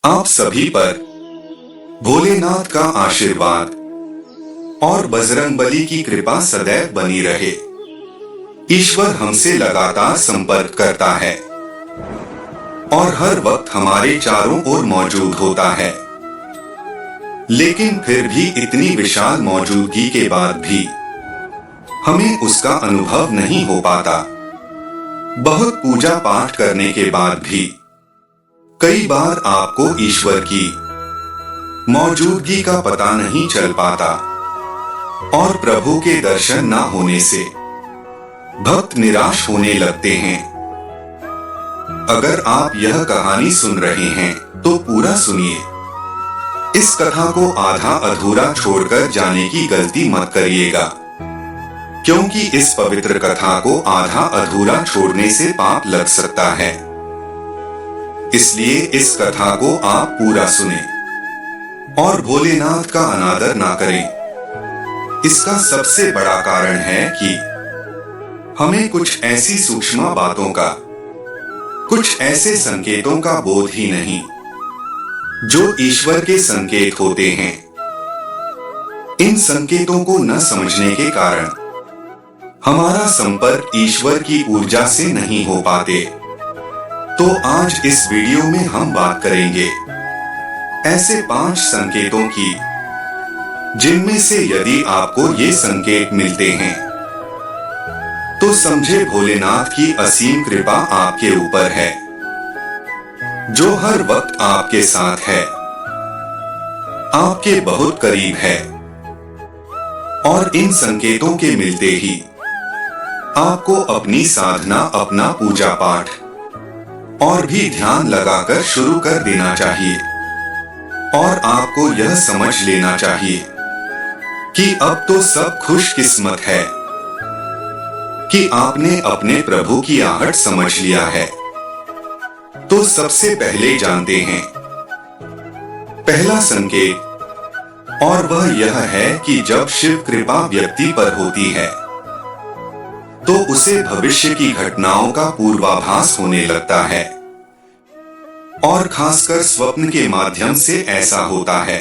आप सभी पर भोलेनाथ का आशीर्वाद और बजरंगबली की कृपा सदैव बनी रहे। ईश्वर हमसे लगातार संपर्क करता है और हर वक्त हमारे चारों ओर मौजूद होता है, लेकिन फिर भी इतनी विशाल मौजूदगी के बाद भी हमें उसका अनुभव नहीं हो पाता। बहुत पूजा पाठ करने के बाद भी कई बार आपको ईश्वर की मौजूदगी का पता नहीं चल पाता और प्रभु के दर्शन न होने से भक्त निराश होने लगते हैं। अगर आप यह कहानी सुन रहे हैं तो पूरा सुनिए। इस कथा को आधा अधूरा छोड़कर जाने की गलती मत करिएगा, क्योंकि इस पवित्र कथा को आधा अधूरा छोड़ने से पाप लग सकता है। इसलिए इस कथा को आप पूरा सुने और भोलेनाथ का अनादर ना करें। इसका सबसे बड़ा कारण है कि हमें कुछ ऐसी सूक्ष्म बातों का, कुछ ऐसे संकेतों का बोध ही नहीं जो ईश्वर के संकेत होते हैं। इन संकेतों को न समझने के कारण हमारा संपर्क ईश्वर की ऊर्जा से नहीं हो पाते। तो आज इस वीडियो में हम बात करेंगे ऐसे 5 संकेतों की, जिनमें से यदि आपको ये संकेत मिलते हैं तो समझे भोलेनाथ की असीम कृपा आपके ऊपर है, जो हर वक्त आपके साथ है, आपके बहुत करीब है। और इन संकेतों के मिलते ही आपको अपनी साधना, अपना पूजा पाठ और भी ध्यान लगाकर शुरू कर देना चाहिए और आपको यह समझ लेना चाहिए कि अब तो सब खुशकिस्मत है कि आपने अपने प्रभु की आहट समझ लिया है। तो सबसे पहले जानते हैं पहला संकेत, और वह यह है कि जब शिव कृपा व्यक्ति पर होती है तो उसे भविष्य की घटनाओं का पूर्वाभास होने लगता है, और खासकर स्वप्न के माध्यम से ऐसा होता है।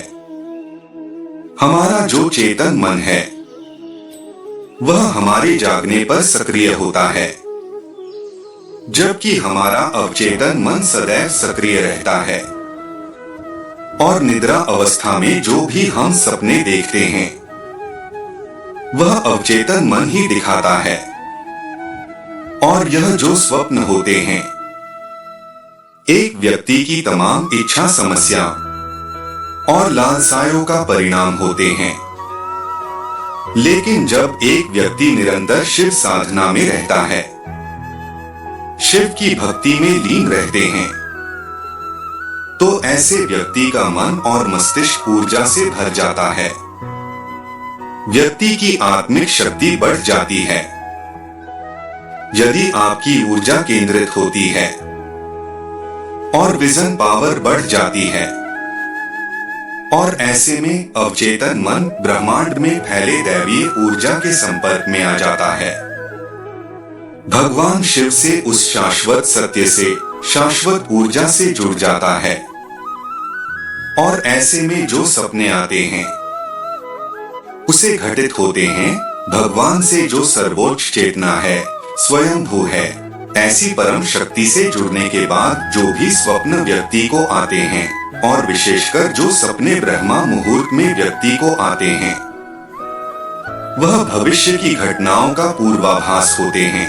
हमारा जो चेतन मन है वह हमारे जागने पर सक्रिय होता है, जबकि हमारा अवचेतन मन सदैव सक्रिय रहता है। और निद्रा अवस्था में जो भी हम सपने देखते हैं वह अवचेतन मन ही दिखाता है। और यह जो स्वप्न होते हैं एक व्यक्ति की तमाम इच्छा, समस्या और लालसाओं का परिणाम होते हैं। लेकिन जब एक व्यक्ति निरंतर शिव साधना में रहता है, शिव की भक्ति में लीन रहते हैं, तो ऐसे व्यक्ति का मन और मस्तिष्क ऊर्जा से भर जाता है। व्यक्ति की आत्मिक शक्ति बढ़ जाती है यदि आपकी ऊर्जा केंद्रित होती है, और विजन पावर बढ़ जाती है। और ऐसे में अवचेतन मन ब्रह्मांड में फैले दैवीय ऊर्जा के संपर्क में आ जाता है। भगवान शिव से, उस शाश्वत सत्य से, शाश्वत ऊर्जा से जुड़ जाता है। और ऐसे में जो सपने आते हैं उसे घटित होते हैं भगवान से, जो सर्वोच्च चेतना है, स्वयंभू है। ऐसी परम शक्ति से जुड़ने के बाद जो भी स्वप्न व्यक्ति को आते हैं, और विशेषकर जो सपने ब्रह्मा मुहूर्त में व्यक्ति को आते हैं, वह भविष्य की घटनाओं का पूर्वाभास होते हैं।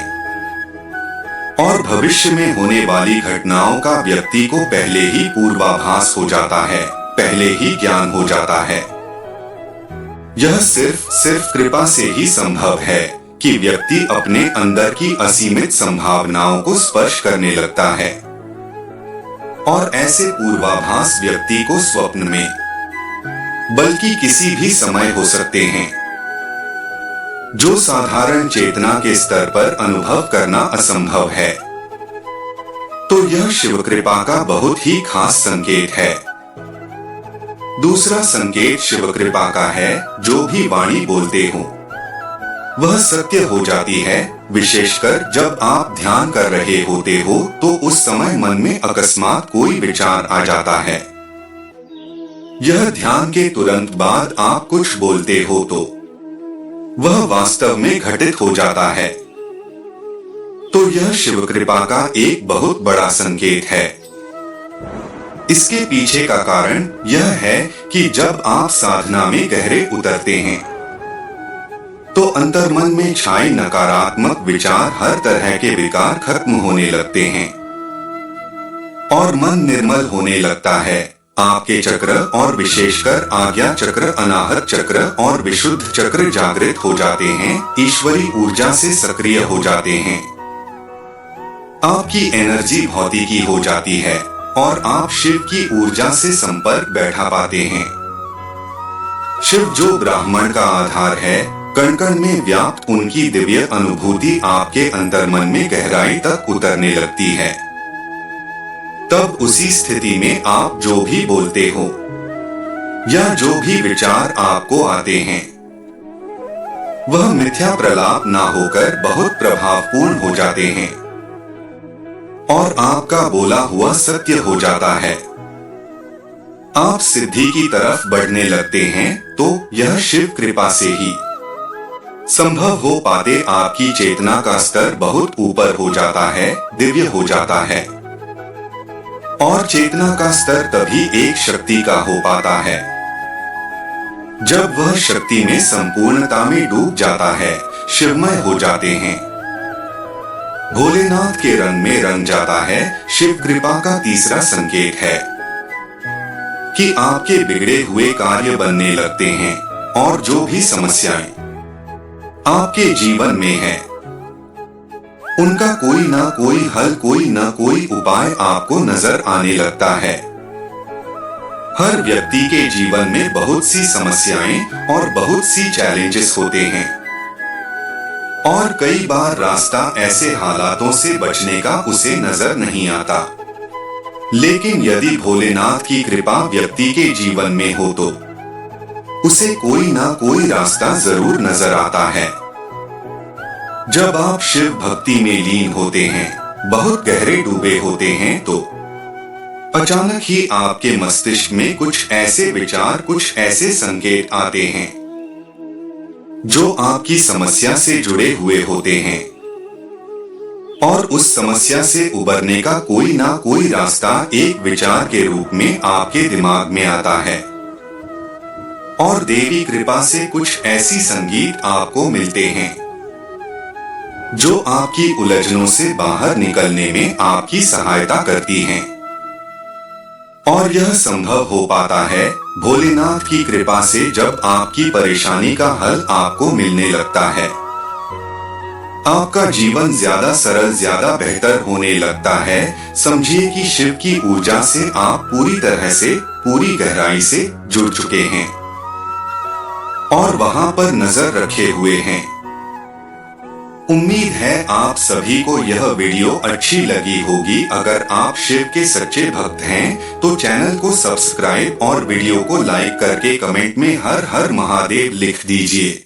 और भविष्य में होने वाली घटनाओं का व्यक्ति को पहले ही पूर्वाभास हो जाता है, पहले ही ज्ञान हो जाता है। यह सिर्फ कृपा से ही संभव है कि व्यक्ति अपने अंदर की असीमित संभावनाओं को स्पर्श करने लगता है। और ऐसे पूर्वाभास व्यक्ति को स्वप्न में, बल्कि किसी भी समय हो सकते हैं, जो साधारण चेतना के स्तर पर अनुभव करना असंभव है। तो यह शिव कृपा का बहुत ही खास संकेत है। दूसरा संकेत शिव कृपा का है, जो भी वाणी बोलते हो वह सत्य हो जाती है। विशेषकर जब आप ध्यान कर रहे होते हो तो उस समय मन में अकस्मात कोई विचार आ जाता है यह ध्यान के तुरंत बाद आप कुछ बोलते हो तो वह वास्तव में घटित हो जाता है। तो यह शिव कृपा का एक बहुत बड़ा संकेत है। इसके पीछे का कारण यह है कि जब आप साधना में गहरे उतरते हैं तो अंतर्मन में छाए नकारात्मक विचार, हर तरह के विकार खत्म होने लगते हैं और मन निर्मल होने लगता है। आपके चक्र और विशेषकर आज्ञा चक्र, अनाहत चक्र और विशुद्ध चक्र जागृत हो जाते हैं, ईश्वरी ऊर्जा से सक्रिय हो जाते हैं। आपकी एनर्जी भौतिकी हो जाती है और आप शिव की ऊर्जा से संपर्क बैठा पाते हैं। शिव जो ब्राह्मण का आधार है, कण कण में व्याप्त उनकी दिव्य अनुभूति आपके अंतर्मन में गहराई तक उतरने लगती है। तब उसी स्थिति में आप जो भी बोलते हो या जो भी विचार आपको आते हैं वह मिथ्या प्रलाप ना होकर बहुत प्रभावपूर्ण हो जाते हैं और आपका बोला हुआ सत्य हो जाता है। आप सिद्धि की तरफ बढ़ने लगते हैं तो यह शिव कृपा से ही संभव हो पाते। आपकी चेतना का स्तर बहुत ऊपर हो जाता है, दिव्य हो जाता है और चेतना का स्तर तभी एक शक्ति का हो पाता है जब वह शक्ति में संपूर्णता में डूब जाता है, शिवमय हो जाते हैं, भोलेनाथ के रंग में रंग जाता है। शिव कृपा का तीसरा संकेत है कि आपके बिगड़े हुए कार्य बनने लगते हैं और जो भी समस्याएं आपके जीवन में है उनका कोई ना कोई हल, कोई ना कोई उपाय आपको नजर आने लगता है। हर व्यक्ति के जीवन में बहुत सी समस्याएं और बहुत सी चैलेंजेस होते हैं और कई बार रास्ता ऐसे हालातों से बचने का उसे नजर नहीं आता। लेकिन यदि भोलेनाथ की कृपा व्यक्ति के जीवन में हो तो उसे कोई ना कोई रास्ता जरूर नजर आता है। जब आप शिव भक्ति में लीन होते हैं, बहुत गहरे डूबे होते हैं तो अचानक ही आपके मस्तिष्क में कुछ ऐसे विचार, कुछ ऐसे संकेत आते हैं जो आपकी समस्या से जुड़े हुए होते हैं और उस समस्या से उबरने का कोई ना कोई रास्ता एक विचार के रूप में आपके दिमाग में आता है और देवी कृपा से कुछ ऐसी संगीत आपको मिलते हैं जो आपकी उलझनों से बाहर निकलने में आपकी सहायता करती हैं। और यह संभव हो पाता है भोलेनाथ की कृपा से जब आपकी परेशानी का हल आपको मिलने लगता है। आपका जीवन ज्यादा सरल, ज्यादा बेहतर होने लगता है। समझिए कि शिव की ऊर्जा से आप पूरी तरह से, पूरी गहराई से जुड़ चुके हैं और वहां पर नजर रखे हुए हैं। उम्मीद है आप सभी को यह वीडियो अच्छी लगी होगी। अगर आप शिव के सच्चे भक्त हैं तो चैनल को सब्सक्राइब और वीडियो को लाइक करके कमेंट में हर हर महादेव लिख दीजिए।